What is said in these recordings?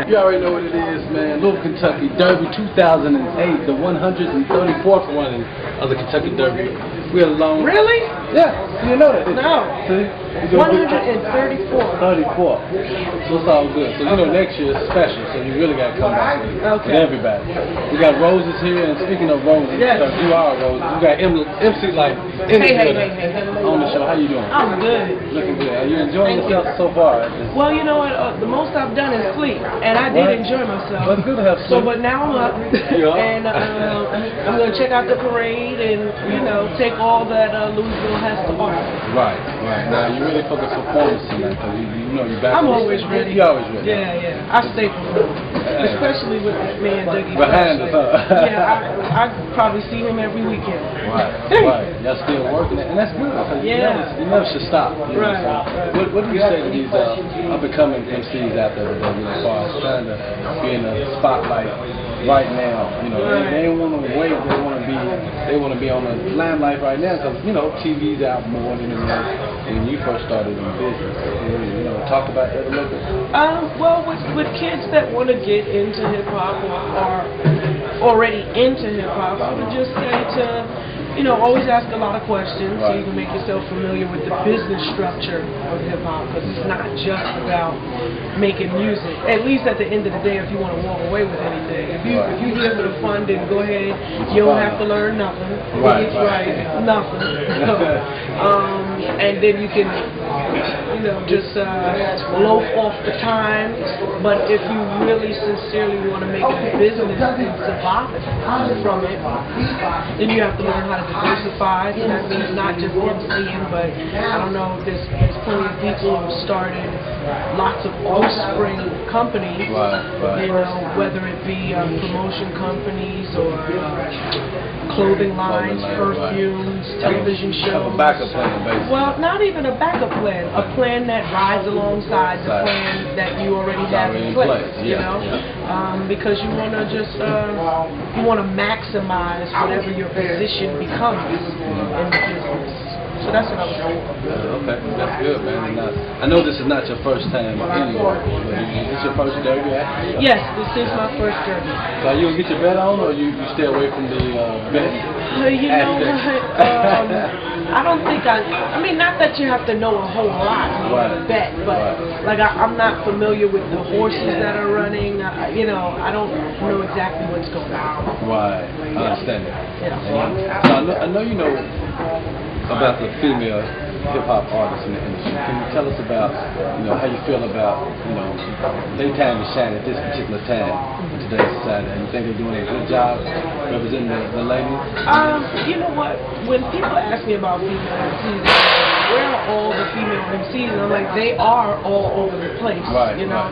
You already know what it is, man. Louisville, Kentucky, Derby 2008, the 134th running of the Kentucky Derby. We're alone. Really? Yeah, you know that. No. See? 134. 34. So it's all good. So you know next year is special, so you really got to come out with everybody. We got roses here, and speaking of roses, because you are roses, we got MC Lyte in the building on the show. How you doing? I'm good. Looking good. Are you enjoying yourself so far? Well, you know what? The most I've done is sleep, and I did enjoy myself. Well, it's good to have sleep. So, but now I'm up, and I'm going to check out the parade and, you know, take all that Louisville has to offer. Right, right. Now, you really focus on performance tonight, because you know you're back. I'm always ready. You're always ready. Yeah, yeah. I stay performing, especially with that man, Dougie. Behind us, huh? Yeah, I probably see him every weekend. Right, right. Y'all still working it, and that's good, because you never should stop. You know, Right. What do you say to these up-and-coming MCs out there today, you know, as far as trying to be in the spotlight right now? You know, they don't want to wait. They want to be on the limelight right now, because you know TV's out more than it was when you first started in business. You know, talk about that a little bit. Well, with kids that want to get into hip hop or are already into hip hop, I would just say to, you know, always ask a lot of questions so you can make yourself familiar with the business structure of hip-hop, because it's not just about making music. At least at the end of the day, if you want to walk away with anything. If you're here for the fun, then go ahead. You don't have to learn nothing. Nothing. And then you can, you know, just loaf off the time. But if you really sincerely want to make it a business and survive from it, then you have to learn how to diversify. And that means not just MCing, but I don't know, there's plenty of people who started lots of offspring companies, you know, whether it be promotion companies or clothing lines, perfumes, television shows. A backup plan, basically. Well, not even a backup plan, a plan that rides alongside the plan that you already have in place, you know, because you want to just, you want to maximize whatever your position becomes in the business. So that's what I was doing. Okay, that's good, man. I know this is not your first time anywhere. Is this your first Derby act? Yes, this is my first Derby. So are you going to get your bet on, or you stay away from the bet? You know what? I don't think I mean, not that you have to know a whole lot to bet, but like I'm not familiar with the horses that are running. You know, I don't know exactly what's going on. Right, I understand that. Yeah. So I know you know about the female hip-hop artists in the industry. Can you tell us about, you know, how you feel about, you know, their time to shine at this particular time in today's society? And you think they're doing a good job representing the ladies? You know what? When people ask me about female MCs, where are all the female MCs? And I'm like, they are all over the place, you know?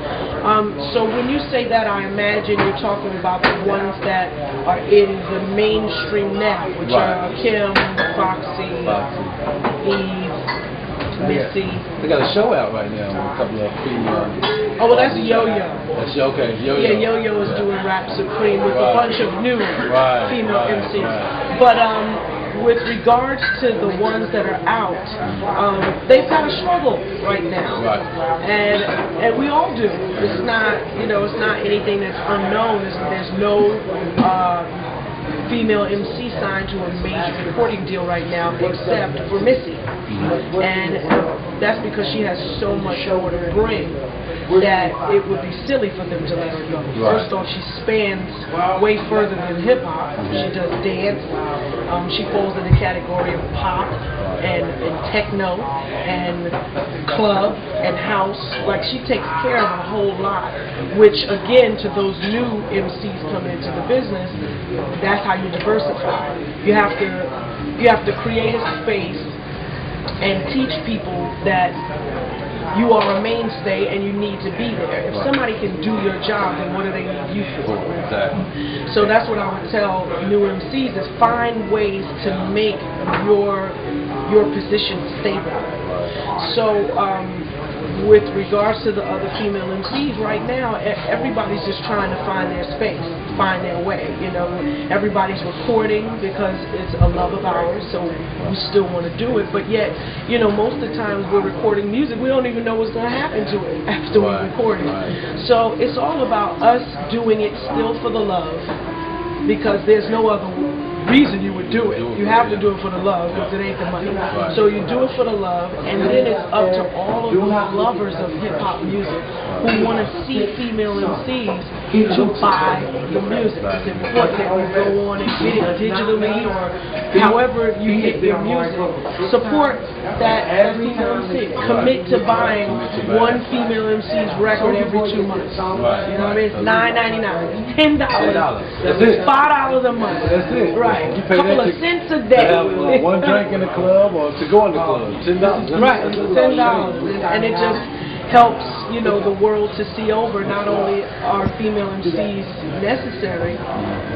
So when you say that, I imagine you're talking about the ones that are in the mainstream now, which are Kim, Foxy, Eve, Missy. They got a show out right now with a couple of female. Oh, well, that's Yo-Yo. That's okay. Yo-Yo. Yeah, Yo-Yo is doing Rap Supreme with a bunch of new female MCs. But with regards to the ones that are out, they've got a struggle right now, and we all do. It's not, you know, it's not anything that's unknown. There's no female MC signed to a major recording deal right now, except for Missy, and that's because she has so much more to bring that it would be silly for them to let her go. First off, she spans way further than hip-hop. She does dance. She falls in the category of pop and techno and club and house. Like, she takes care of a whole lot, which, again, to those new MCs coming into the business, that's how you diversify. You have to create a space and teach people that you are a mainstay and you need to be there. If somebody can do your job, then what do they need you for? So that's what I would tell new MCs, is find ways to make your position stable. So with regards to the other female MCs, right now, everybody's just trying to find their space, find their way. You know, everybody's recording because it's a love of ours, so we still want to do it. But yet, you know, most of the times we're recording music, we don't even know what's going to happen to it after we record it. So it's all about us doing it still for the love, because there's no other reason you would do it. You have to do it for the love, because it ain't the money. So you do it for the love, and then it's up to all of the lovers of hip-hop music who want to see female MCs to buy the music. It's important that you go on and get it digitally or however you get your music. Support that female MC. Commit to buying one female MC's record every 2 months. You know what I mean? It's $9.99. It's $10. It's $5 a month. That's it. Right. You pay couple of cents a day. To have one drink in the club or to go in the club. $10. Right. $10. And it just helps, you know, the world to see over not only are female MCs necessary,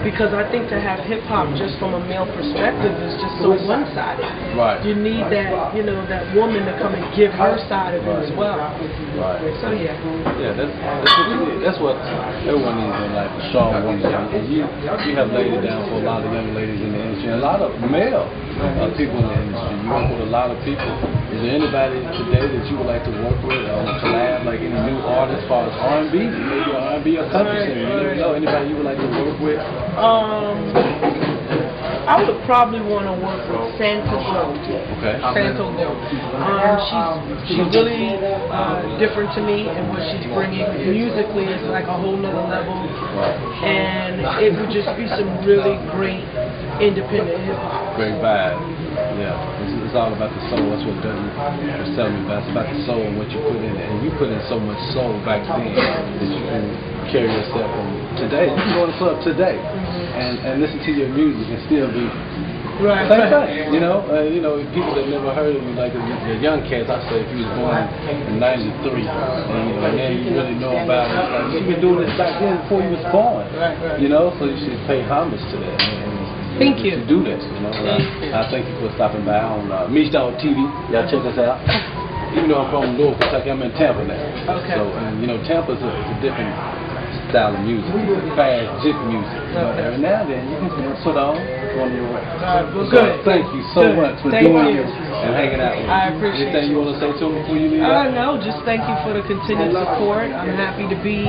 because I think to have hip-hop just from a male perspective is just so one-sided. Right. You need that, you know, that woman to come and give her side of it as well. Right. So yeah. Yeah, that's what you need. That's what everyone needs in life, a strong woman. And you have laid it down for a lot of young ladies in the industry, and a lot of male people in the industry. You work with a lot of people. Is there anybody today that you would like to work with, collab, like any new artist as far as R&B, maybe R&B or country singer? You never know. Anybody you would like to work with? I would probably want to work with Santa Gold. Okay. Santa Gold. She's really different to me, and what she's bringing musically is like a whole nother level. And it would just be some really great independent hip hop. Great vibe. Yeah. It's all about the soul. That's what Derby was telling me about. It's about the soul and what you put in it. And you put in so much soul back then that you can carry yourself from today. You can go to the club today and listen to your music and still be same thing. You know, people that never heard of me, like the young cats, I say if you was born in '93, and then you really know about it. Like, you've been doing this back then before you was born. You know, so you should pay homage to that. Thank you. To do this, you know. I thank you for stopping by on Meestar TV. Y'all check us out. Even though I'm from Louisville, Kentucky, I'm in Tampa now. Okay. So, and you know, Tampa's a different style of music, fast jig music. But every now and then you can put on one of your records. Well, good. Thank you so much for doing this and hanging out with me. I appreciate it. Anything you want to say to me before you leave? No, just thank you for the continued support. I'm happy to be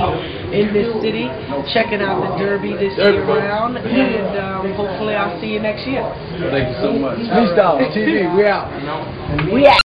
in this city, checking out the Derby this year round, and hopefully I'll see you next year. Thank you so much. Meestar TV, we out. We out.